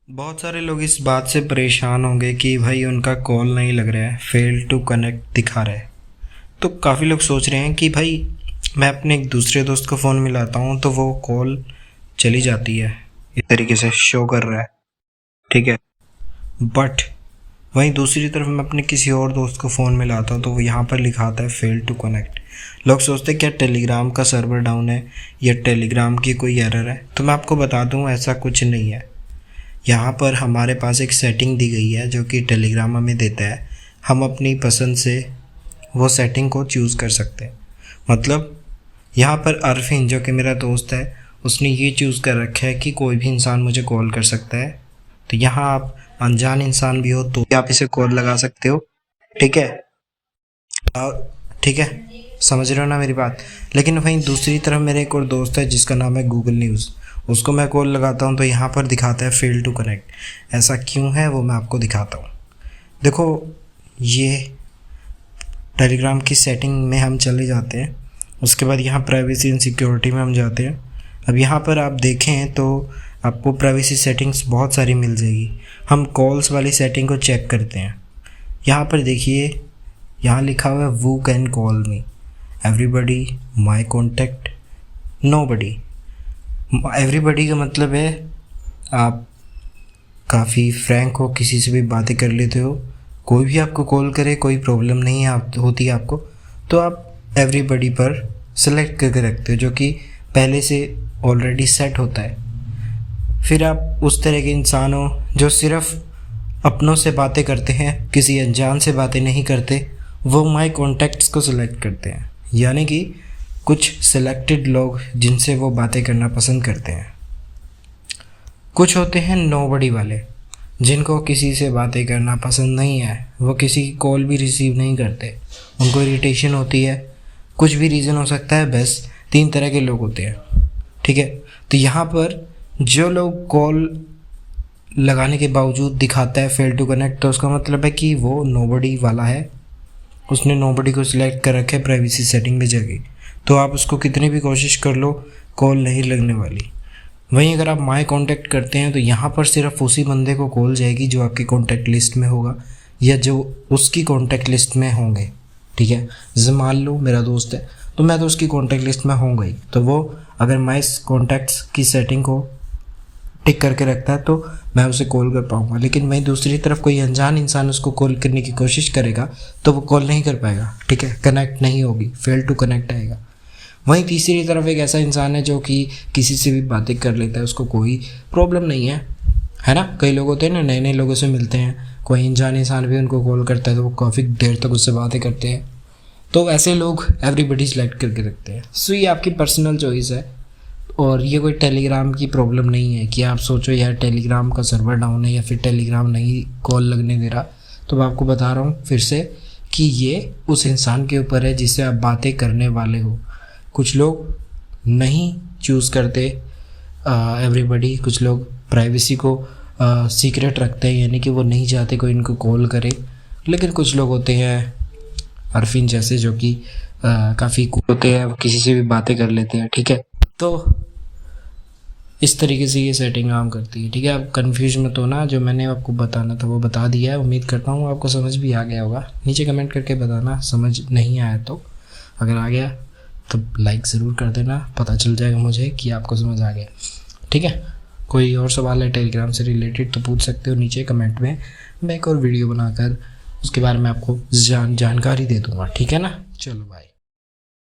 बहुत सारे लोग इस बात से परेशान होंगे कि भाई उनका कॉल नहीं लग रहा है, फेल टू कनेक्ट दिखा रहा है। तो काफ़ी लोग सोच रहे हैं कि भाई मैं अपने एक दूसरे दोस्त को फ़ोन मिलाता हूँ तो वो कॉल चली जाती है, इस तरीके से शो कर रहा है। ठीक है, बट वहीं दूसरी तरफ मैं अपने किसी और दोस्त को फ़ोन मिलाता हूँ तो वो यहाँ पर लिखा आता है फेल टू कनेक्ट। लोग सोचते हैं क्या टेलीग्राम का सर्वर डाउन है या टेलीग्राम की कोई एरर है। तो मैं आपको बता दूँ ऐसा कुछ नहीं है। यहाँ पर हमारे पास एक सेटिंग दी गई है जो कि टेलीग्राम हमें देता है। हम अपनी पसंद से वो सेटिंग को चूज़ कर सकते हैं। मतलब यहाँ पर अरफिन जो कि मेरा दोस्त है, उसने ये चूज़ कर रखा है कि कोई भी इंसान मुझे कॉल कर सकता है। तो यहाँ आप अनजान इंसान भी हो तो भी आप इसे कॉल लगा सकते हो। ठीक है, और ठीक है, समझ रहे हो ना मेरी बात। लेकिन वहीं दूसरी तरफ मेरे एक और दोस्त है जिसका नाम है गूगल न्यूज़। उसको मैं कॉल लगाता हूँ तो यहाँ पर दिखाता है फेल टू कनेक्ट। ऐसा क्यों है वो मैं आपको दिखाता हूँ। देखो, ये टेलीग्राम की सेटिंग में हम चले जाते हैं। उसके बाद यहाँ प्राइवेसी एंड सिक्योरिटी में हम जाते हैं। अब यहाँ पर आप देखें तो आपको प्राइवेसी सेटिंग्स बहुत सारी मिल जाएगी। हम कॉल्स वाली सेटिंग को चेक करते हैं। यहाँ पर देखिए, यहाँ लिखा हुआ है वो can call me, everybody, my contact, nobody. Everybody का मतलब है आप काफ़ी फ्रैंक हो, किसी से भी बातें कर लेते हो, कोई भी आपको कॉल करे कोई प्रॉब्लम नहीं है होती है आपको, तो आप एवरीबडी पर सेलेक्ट करके रखते हो जो कि पहले से ऑलरेडी सेट होता है। फिर आप उस तरह के इंसान हो जो सिर्फ अपनों से बातें करते हैं, किसी अनजान से बातें नहीं करते, वो माई कॉन्टैक्ट्स को सिलेक्ट करते हैं। यानी कि कुछ सिलेक्टेड लोग जिनसे वो बातें करना पसंद करते हैं। कुछ होते हैं नोबडी वाले, जिनको किसी से बातें करना पसंद नहीं है, वो किसी की कॉल भी रिसीव नहीं करते, उनको इरिटेशन होती है, कुछ भी रीज़न हो सकता है। बस 3 तरह के लोग होते हैं। ठीक है, तो यहाँ पर जो लोग कॉल लगाने के बावजूद दिखाता है फेल टू कनेक्ट, तो उसका मतलब है कि वो नोबडी वाला है, उसने नोबडी को सिलेक्ट कर रखा है प्राइवेसी सेटिंग में जाके। तो आप उसको कितनी भी कोशिश कर लो, कॉल नहीं लगने वाली। वहीं अगर आप माय कांटेक्ट करते हैं तो यहाँ पर सिर्फ उसी बंदे को कॉल जाएगी जो आपकी कॉन्टैक्ट लिस्ट में होगा या जो उसकी कॉन्टैक्ट लिस्ट में होंगे। ठीक है, जैसे मान लो मेरा दोस्त है तो मैं तो उसकी कॉन्टैक्ट लिस्ट में होऊंगा ही, तो वो अगर माय कॉन्टैक्ट्स की सेटिंग को टिक करके रखता है तो मैं उसे कॉल कर पाऊँगा। लेकिन वहीं दूसरी तरफ कोई अनजान इंसान उसको कॉल करने की कोशिश करेगा तो वो कॉल नहीं कर पाएगा। ठीक है, कनेक्ट नहीं होगी, फेल टू कनेक्ट आएगा। वहीं तीसरी तरफ एक ऐसा इंसान है जो कि किसी से भी बातें कर लेता है, उसको कोई प्रॉब्लम नहीं है ना। कई लोग होते हैं ना, नए नए लोगों से मिलते हैं, कोई अनजान इंसान भी उनको कॉल करता है तो वो काफ़ी देर तक उससे बातें करते हैं। तो ऐसे लोग एवरीबडी सेलेक्ट करके रखते हैं। सो ये आपकी पर्सनल चॉइस है और ये कोई टेलीग्राम की प्रॉब्लम नहीं है कि आप सोचो यार टेलीग्राम का सर्वर डाउन है या फिर टेलीग्राम नहीं कॉल लगने दे रहा। तो मैं आपको बता रहा हूँ फिर से कि ये उस इंसान के ऊपर है जिससे आप बातें करने वाले हो। कुछ लोग नहीं चूज़ करते एवरीबडी, कुछ लोग प्राइवेसी को सीक्रेट रखते हैं, यानी कि वो नहीं चाहते कोई इनको कॉल करे। लेकिन कुछ लोग होते हैं अरफिन जैसे जो कि काफ़ी कूल होते हैं, किसी से भी बातें कर लेते हैं। ठीक है, तो इस तरीके से ये सेटिंग काम करती है। ठीक है, आप कंफ्यूज मत होना, जो मैंने आपको बताना था वो बता दिया है। उम्मीद करता हूँ आपको समझ भी आ गया होगा। नीचे कमेंट करके बताना समझ नहीं आया तो, अगर आ गया तो लाइक ज़रूर कर देना, पता चल जाएगा मुझे कि आपको समझ आ गया। ठीक है, कोई और सवाल है टेलीग्राम से रिलेटेड तो पूछ सकते हो नीचे कमेंट में। मैं एक और वीडियो बनाकर उसके बारे में आपको जानकारी दे दूँगा। ठीक है ना, चलो बाय।